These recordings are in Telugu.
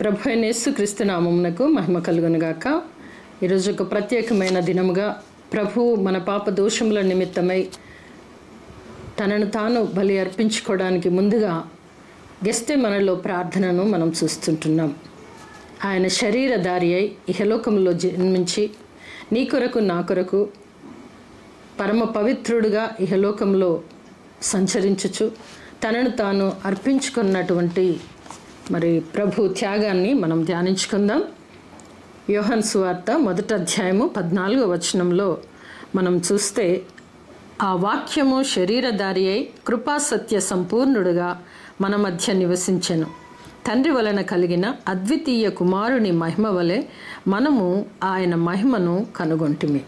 ప్రభు అయిన యేసుక్రీస్తు నామమునకు మహిమ కలుగును గాక. ఈరోజు ఒక ప్రత్యేకమైన దినముగా ప్రభు మన పాప దోషముల నిమిత్తమై తనను తాను బలి అర్పించుకోవడానికి ముందుగా గెస్తెమనెలో ప్రార్థనను మనం చూస్తుంటున్నాం. ఆయన శరీరధారి అయి ఇహలోకంలో జన్మించి నీ కొరకు నా కొరకు పరమ పవిత్రుడుగా ఇహలోకంలో సంచరించుచు తనను తాను అర్పించుకున్నటువంటి మరి ప్రభు త్యాగాన్ని మనం ధ్యానించుకుందాం. యోహాను సువార్త 1వ అధ్యాయము 14వ వచనంలో మనం చూస్తే, ఆ వాక్యము శరీరధారి అయి కృపా సత్య సంపూర్ణుడుగా మన మధ్య నివసించెను. తండ్రి వలన కలిగిన అద్వితీయ కుమారుని మహిమ వలె మనము ఆయన మహిమను కనుగొంటిమి.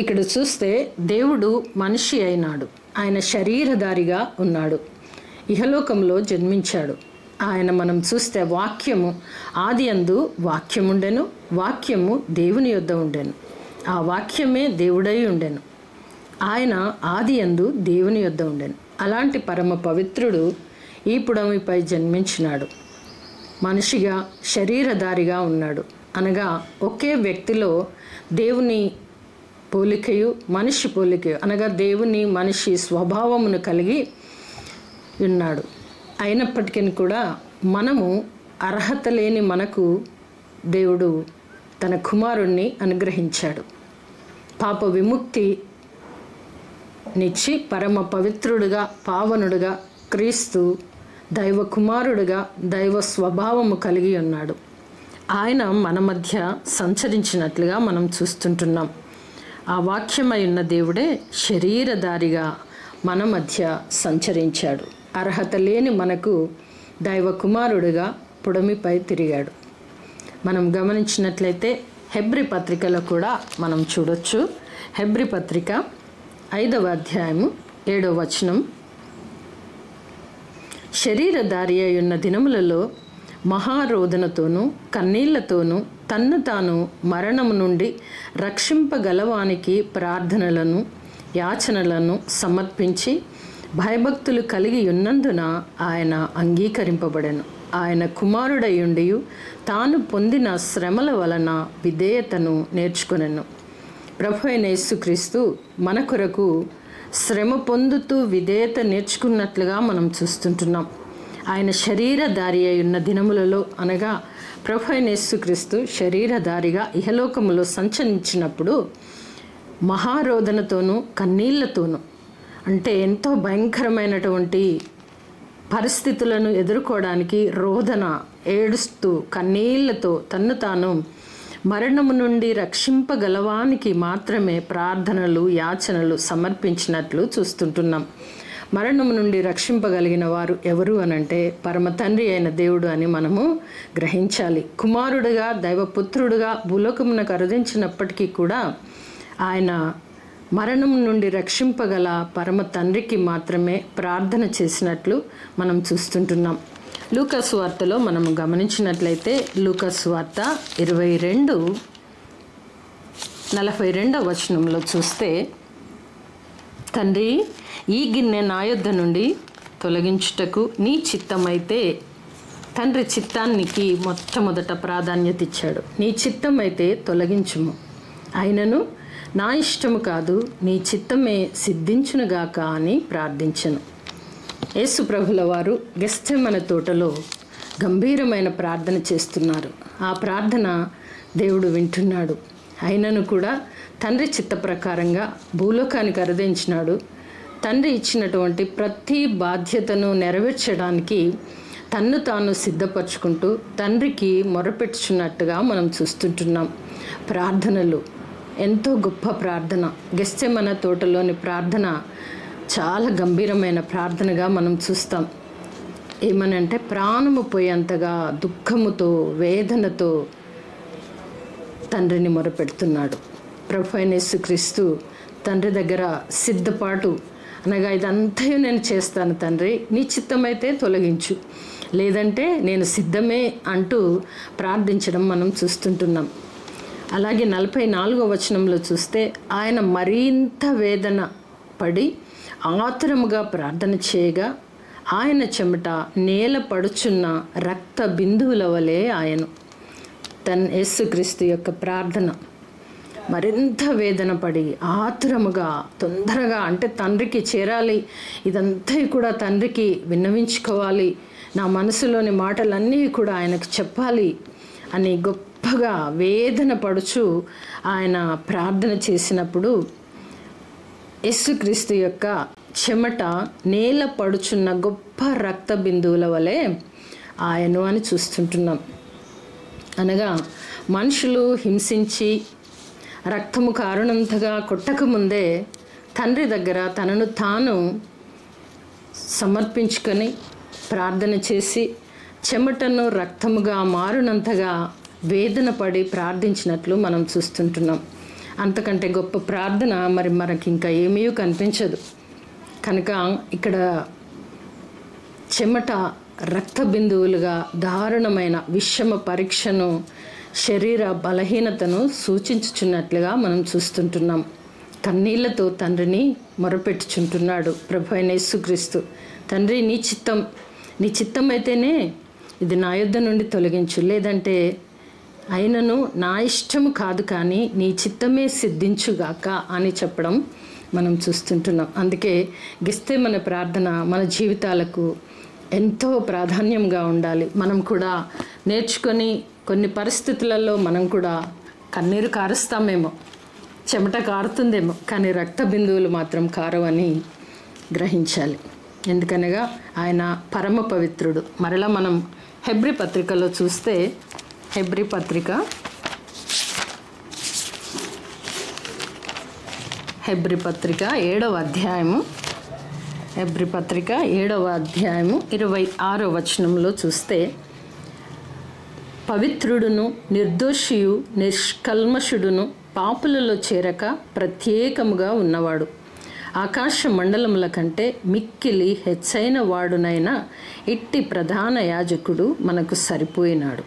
ఇక్కడ చూస్తే దేవుడు మనిషి అయినాడు. ఆయన శరీరధారిగా ఉన్నాడు, ఇహలోకంలో జన్మించాడు. ఆయన మనం చూస్తే వాక్యము ఆదియందు వాక్యముండెను, వాక్యము దేవుని యొద్ద ఉండెను, ఆ వాక్యమే దేవుడై ఉండెను. ఆయన ఆదియందు దేవుని యొద్ద ఉండెను. అలాంటి పరమ పవిత్రుడు ఈ పుడమిపై జన్మించినాడు. మనిషిగా శరీరధారిగా ఉన్నాడు. అనగా ఒకే వ్యక్తిలో దేవుని పోలికయు మనిషి పోలికయు అనగా దేవుని మనిషి స్వభావమును కలిగి ఉన్నాడు. అయినప్పటికీ కూడా మనము అర్హత లేని మనకు దేవుడు తన కుమారుణ్ణి అనుగ్రహించాడు. పాప విముక్తి నిచ్చి పరమ పవిత్రుడుగా పావనుడుగా క్రీస్తు దైవ కుమారుడుగా దైవ స్వభావము కలిగి ఉన్నాడు. ఆయన మన మధ్య సంచరించినట్లుగా మనం చూస్తుంటున్నాం. ఆ వాక్యమై ఉన్న దేవుడే శరీరధారిగా మన మధ్య సంచరించాడు. అర్హత లేని మనకు దైవ కుమారుడుగా పుడమిపై తిరిగాడు. మనం గమనించినట్లయితే హెబ్రీ పత్రికలో కూడా మనం చూడొచ్చు. హెబ్రీ పత్రిక 5వ అధ్యాయము 7వ వచనం, శరీరధారి అయి ఉన్న దినములలో మహారోదనతోనూ కన్నీళ్లతోనూ తన్ను తాను మరణము నుండి రక్షింపగలవానికి ప్రార్థనలను యాచనలను సమర్పించి భయభక్తులు కలిగి ఉన్నందున ఆయన అంగీకరింపబడెను. ఆయన కుమారుడయుండియు తాను పొందిన శ్రమల వలన విధేయతను నేర్చుకొనెను. ప్రభు అయిన యేసుక్రీస్తు మన కొరకు శ్రమ పొందుతూ విధేయత నేర్చుకున్నట్లుగా మనం చూస్తుంటున్నాం. ఆయన శరీరధారి అయి ఉన్న దినములలో అనగా ప్రభు అయిన యేసుక్రీస్తు శరీరధారిగా ఇహలోకములో సంచరించినప్పుడు మహారోదనతోనూ కన్నీళ్లతోనూ, అంటే ఎంతో భయంకరమైనటువంటి పరిస్థితులను ఎదుర్కోవడానికి రోదన ఏడుస్తూ కన్నీళ్లతో తన్ను తాను మరణము నుండి రక్షింపగలవానికి మాత్రమే ప్రార్థనలు యాచనలు సమర్పించినట్లు చూస్తుంటున్నాం. మరణము నుండి రక్షింపగలిగిన వారు ఎవరు అనంటే పరమ తండ్రి అయిన దేవుడు అని మనము గ్రహించాలి. కుమారుడుగా దైవపుత్రుడుగా భూలోకమునకు అరుదించినప్పటికీ కూడా ఆయన మరణం నుండి రక్షింపగల పరమ తండ్రికి మాత్రమే ప్రార్థన చేసినట్లు మనం చూస్తుంటున్నాం. లూకా సువార్తలో మనము గమనించినట్లయితే లూకా సువార్త 22:42 వచనంలో చూస్తే, తండ్రి ఈ గిన్నె నా యొద్ద నుండి తొలగించుటకు నీ చిత్తమైతే, తండ్రి చిత్తానికి మొట్టమొదట ప్రాధాన్యత ఇచ్చాడు. నీ చిత్తమైతే తొలగించుము, అయినను నా ఇష్టము కాదు నీ చిత్తమే సిద్ధించునుగాక అని ప్రార్థించను. యేసు ప్రభుల వారు గెస్తెమనే తోటలో గంభీరమైన ప్రార్థన చేస్తున్నారు. ఆ ప్రార్థన దేవుడు వింటున్నాడు. అయినను కూడా తండ్రి చిత్త ప్రకారంగా భూలోకానికి అరుదించినాడు. తండ్రి ఇచ్చినటువంటి ప్రతి బాధ్యతను నెరవేర్చడానికి తన్ను తాను సిద్ధపరచుకుంటూ తండ్రికి మొరపెట్టుచున్నట్టుగా మనం చూస్తుంటున్నాం. ప్రార్థనలు ఎంతో గొప్ప ప్రార్థన. గెస్తెమనే తోటలోని ప్రార్థన చాలా గంభీరమైన ప్రార్థనగా మనం చూస్తాం. ఏమనంటే ప్రాణము పోయేంతగా దుఃఖముతో వేదనతో తండ్రిని మొరపెడుతున్నాడు. ప్రభు అయిన యేసుక్రీస్తు తండ్రి దగ్గర సిద్ధపాటు అనగా ఇదంతా నేను చేస్తాను తండ్రి, నీ చిత్తమైతే తొలగించు, లేదంటే నేను సిద్ధమే అంటూ ప్రార్థించడం మనం చూస్తుంటున్నాం. అలాగే 44వ వచనంలో చూస్తే ఆయన మరింత వేదన పడి ఆతురముగా ప్రార్థన చేయగా ఆయన చెమట నేల పడుచున్న రక్త బిందువుల వలె ఆయను. యేసుక్రీస్తు యొక్క ప్రార్థన మరింత వేదన పడి ఆతురముగా తొందరగా, అంటే తండ్రికి చేరాలి, ఇదంతా కూడా తండ్రికి విన్నవించుకోవాలి, నా మనసులోని మాటలన్నీ కూడా ఆయనకు చెప్పాలి అని గొప్పగా వేదన పడుచు ఆయన ప్రార్థన చేసినప్పుడు యేసుక్రీస్తు యొక్క చెమట నేల పడుచున్న గొప్ప రక్త బిందువుల వలె ఆయను అని చూస్తుంటున్నాం. అనగా మనుషులు హింసించి రక్తము కారణంతగా కొట్టకముందే తండ్రి దగ్గర తనను తాను సమర్పించుకొని ప్రార్థన చేసి చెమటను రక్తముగా మారునంతగా వేదన పడి ప్రార్థించినట్లు మనం చూస్తుంటున్నాం. అంతకంటే గొప్ప ప్రార్థన మరి మనకి ఇంకా ఏమీ కనిపించదు. కనుక ఇక్కడ చెమట రక్త బిందువులుగా దారుణమైన విషమ పరీక్షను, శరీర బలహీనతను సూచించుచున్నట్లుగా మనం చూస్తుంటున్నాం. కన్నీళ్లతో తండ్రిని మొరపెట్టుచుంటున్నాడు ప్రభు అయిన యేసుక్రీస్తు. తండ్రి, నీ చిత్తం అయితేనే ఇది నా యొద్ద నుండి తొలగించు, లేదంటే అయినను నా ఇష్టము కాదు కానీ నీ చిత్తమే సిద్ధించుగాక అని చెప్పడం మనం చూస్తుంటున్నాం. అందుకే గెత్సేమనే ప్రార్థన మన జీవితాలకు ఎంతో ప్రాధాన్యంగా ఉండాలి. మనం కూడా నేర్చుకొని కొన్ని పరిస్థితులలో మనం కూడా కన్నీరు కారుస్తామేమో, చెమట కారుతుందేమో, కానీ రక్త బిందువులు మాత్రం కారవని గ్రహించాలి. ఎందుకనగా ఆయన పరమ పవిత్రుడు. మరలా మనం హెబ్రీ పత్రికలో చూస్తే, హెబ్రీ పత్రిక 7వ అధ్యాయము, హెబ్రీ పత్రిక 7వ అధ్యాయము 26వ వచనంలో చూస్తే, పవిత్రుడును నిర్దోషియు నిష్కల్మషుడును పాపులలో చేరక ప్రత్యేకముగా ఉన్నవాడు, ఆకాశ మండలముల కంటే మిక్కిలి హెచ్చైన వాడునైన ఇట్టి ప్రధాన యాజకుడు మనకు సరిపోయినాడు.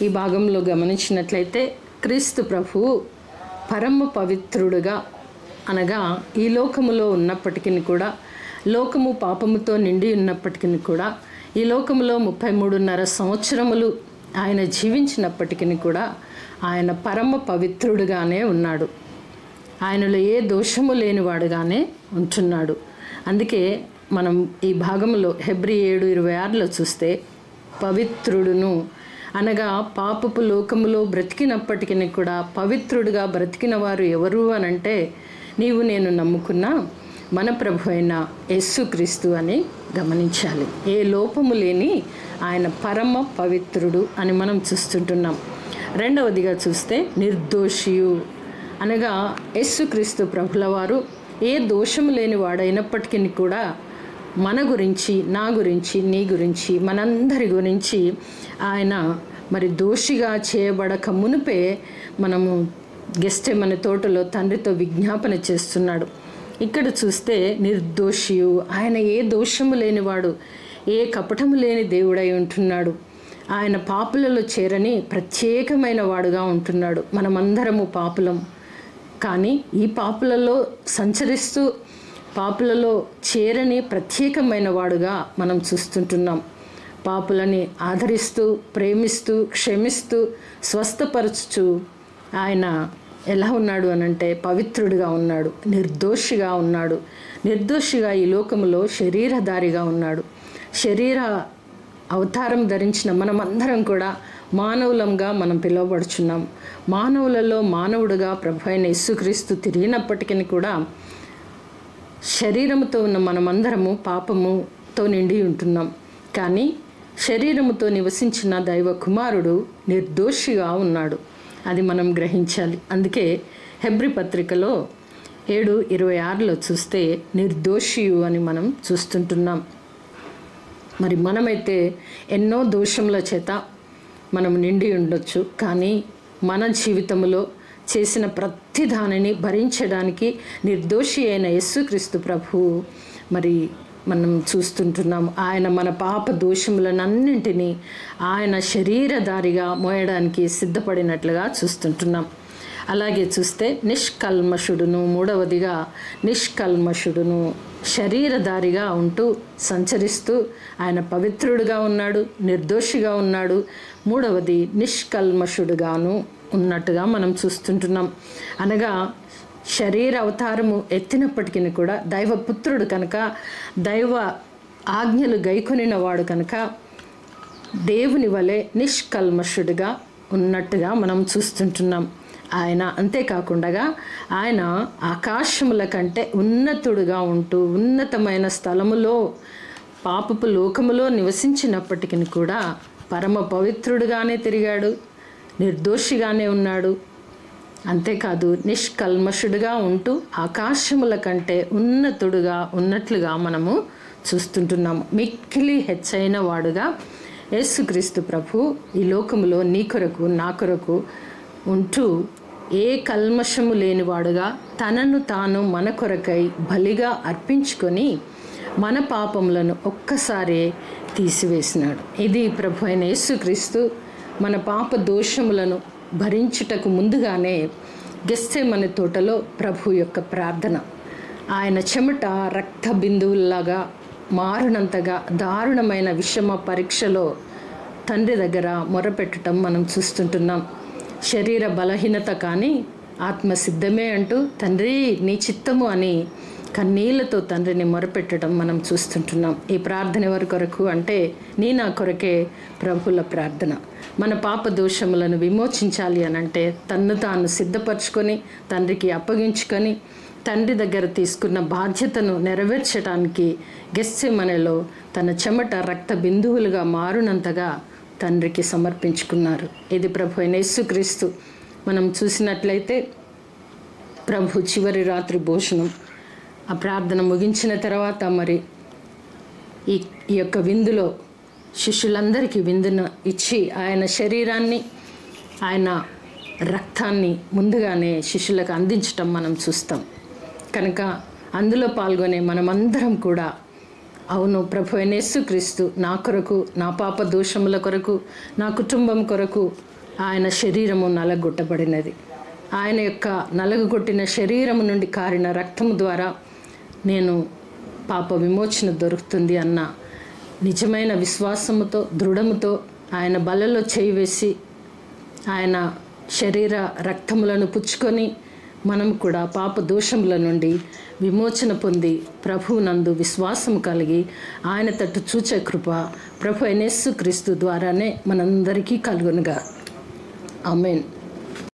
ఈ భాగంలో గమనించినట్లయితే క్రీస్తు ప్రభువు పరమ పవిత్రుడుగా, అనగా ఈ లోకములో ఉన్నప్పటికీ కూడా, లోకము పాపముతో నిండి ఉన్నప్పటికీ కూడా, ఈ లోకములో 33.5 సంవత్సరములు ఆయన జీవించినప్పటికీ కూడా ఆయన పరమ పవిత్రుడుగానే ఉన్నాడు. ఆయనలో ఏ దోషము లేనివాడుగానే ఉంటున్నాడు. అందుకే మనం ఈ భాగంలో హెబ్రీ 7:26లో చూస్తే, పవిత్రుడును అనగా పాపపు లోకములో బ్రతికినప్పటికీ కూడా పవిత్రుడుగా బ్రతికిన వారు ఎవరు అనంటే, నీవు నేను నమ్ముకున్న మన ప్రభు అయిన యేసుక్రీస్తు అని గమనించాలి. ఏ లోపము లేని ఆయన పరమ పవిత్రుడు అని మనం చూస్తుంటున్నాం. రెండవదిగా చూస్తే నిర్దోషియు అనగా యేసుక్రీస్తు ప్రభుల వారు ఏ దోషము లేని వాడైనప్పటికీ కూడా మన గురించి, నా గురించి, నీ గురించి, మనందరి గురించి ఆయన మరి దోషిగా చేయబడక మునిపే మనము గెత్సేమనే తోటలో తండ్రితో విజ్ఞాపన చేస్తున్నాడు. ఇక్కడ చూస్తే నిర్దోషియు, ఆయన ఏ దోషము లేనివాడు, ఏ కపటము లేని దేవుడై ఉంటున్నాడు. ఆయన పాపులలో చేరని ప్రత్యేకమైన వాడుగా ఉంటున్నాడు. మనమందరము పాపులం, కానీ ఈ పాపులలో సంచరిస్తూ పాపులలో చేరని ప్రత్యేకమైన వాడుగా మనం చూస్తుంటున్నాం. పాపులని ఆదరిస్తూ, ప్రేమిస్తూ, క్షమిస్తూ, స్వస్థపరచుచు ఆయన ఎలా ఉన్నాడు అనంటే పవిత్రుడిగా ఉన్నాడు, నిర్దోషిగా ఉన్నాడు. నిర్దోషిగా ఈ లోకములో శరీరధారిగా ఉన్నాడు. శరీర అవతారం ధరించిన మనమందరం కూడా మానవులంగా మనం పిలువబడుచున్నాం. మానవులలో మానవుడుగా ప్రభు అయిన యేసుక్రీస్తు తిరిగినప్పటికీ కూడా శరీరముతో ఉన్న మనమందరము పాపముతో నిండి ఉంటున్నాం. కానీ శరీరముతో నివసించిన దైవ కుమారుడు నిర్దోషిగా ఉన్నాడు. అది మనం గ్రహించాలి. అందుకే హెబ్రీ పత్రికలో 7:26లో చూస్తే నిర్దోషియు అని మనం చూస్తుంటున్నాం. మరి మనమైతే ఎన్నో దోషముల చేత మనం నిండి ఉండొచ్చు, కానీ మన జీవితంలో చేసిన ప్రతి దానిని భరించడానికి నిర్దోషి అయిన యేసుక్రీస్తు ప్రభువు మరి మనం చూస్తుంటున్నాం. ఆయన మన పాప దోషములనన్నింటినీ ఆయన శరీరధారిగా మోయడానికి సిద్ధపడినట్లుగా చూస్తుంటున్నాం. అలాగే చూస్తే నిష్కల్మషుడును, మూడవదిగా నిష్కల్మషుడును, శరీరధారిగా ఉంటూ సంచరిస్తూ ఆయన పవిత్రుడుగా ఉన్నాడు, నిర్దోషిగా ఉన్నాడు. మూడవది నిష్కల్మషుడుగాను ఉన్నట్టుగా మనం చూస్తుంటున్నాం. అనగా శరీర అవతారము ఎత్తినప్పటికీ కూడా దైవపుత్రుడు కనుక, దైవ ఆజ్ఞలు గైకొనిన వాడు కనుక దేవుని వలె నిష్కల్మషుడిగా ఉన్నట్టుగా మనం చూస్తుంటున్నాం. ఆయన అంతేకాకుండా ఆయన ఆకాశముల కంటే ఉన్నతుడుగా ఉంటూ ఉన్నతమైన స్థలములో పాపపు లోకములో నివసించినప్పటికీ కూడా పరమ పవిత్రుడుగానే తిరిగాడు, నిర్దోషిగానే ఉన్నాడు. అంతేకాదు నిష్కల్మషుడుగా ఉంటూ ఆకాశముల కంటే ఉన్నతుడుగా ఉన్నట్లుగా మనము చూస్తుంటున్నాము. మిక్కిలి హెచ్చైన వాడుగా యేసుక్రీస్తు ప్రభు ఈ లోకములో నీ కొరకు నా కొరకు ఉంటూ ఏ కల్మషము లేనివాడుగా తనను తాను మన కొరకై బలిగా అర్పించుకొని మన పాపములను ఒక్కసారి తీసివేసినాడు. ఇది ప్రభు అయిన యేసుక్రీస్తు మన పాప దోషములను భరించుటకు ముందుగానే గెత్సేమనే తోటలో ప్రభు యొక్క ప్రార్థన, ఆయన చెమట రక్త బిందువుల్లాగా మారునంతగా దారుణమైన విషమ పరీక్షలో తండ్రి దగ్గర మొరపెట్టడం మనం చూస్తుంటున్నాం. శరీర బలహీనత కానీ ఆత్మ సిద్ధమే అంటూ తండ్రి నీ చిత్తము అని కన్నీళ్లతో తండ్రిని మొరపెట్టడం మనం చూస్తుంటున్నాం. ఈ ప్రార్థన ఎవరి కొరకు అంటే నా కొరకే ప్రభుల ప్రార్థన. మన పాప దోషములను విమోచించాలి అనంటే తన్ను తాను సిద్ధపరచుకొని తండ్రికి అప్పగించుకొని తండ్రి దగ్గర తీసుకున్న బాధ్యతను నెరవేర్చడానికి గెత్సేమనేలో తన చెమట రక్త బిందువులుగా మారునంతగా తండ్రికి సమర్పించుకున్నారు. ఇది ప్రభు అయిన యేసుక్రీస్తు. మనం చూసినట్లయితే ప్రభు చివరి రాత్రి భోజనం, ఆ ప్రార్థన ముగించిన తర్వాత మరి ఈ యొక్క విందులో శిష్యులందరికీ విందును ఇచ్చి ఆయన శరీరాన్ని ఆయన రక్తాన్ని ముందుగానే శిష్యులకు అందించటం మనం చూస్తాం. కనుక అందులో పాల్గొనే మనమందరం కూడా అవును ప్రభు అయిన యేసుక్రీస్తు నా కొరకు, నా పాప దోషముల కొరకు, నా కుటుంబం కొరకు ఆయన శరీరము నలగొట్టబడినది. ఆయన యొక్క నలగొట్టిన శరీరము నుండి కారిన రక్తము ద్వారా నేను పాప విమోచన దొరుకుతుంది అన్న నిజమైన విశ్వాసముతో దృఢముతో ఆయన బలలో చేయి వేసి ఆయన శరీర రక్తములను పుచ్చుకొని మనం కూడా పాప దోషముల నుండి విమోచన పొంది ప్రభువునందు విశ్వాసం కలిగి ఆయన తట్టు చూచే కృప ప్రభు అయిన యేసుక్రీస్తు ద్వారానే మనందరికీ కలుగునుగా. ఆమేన్.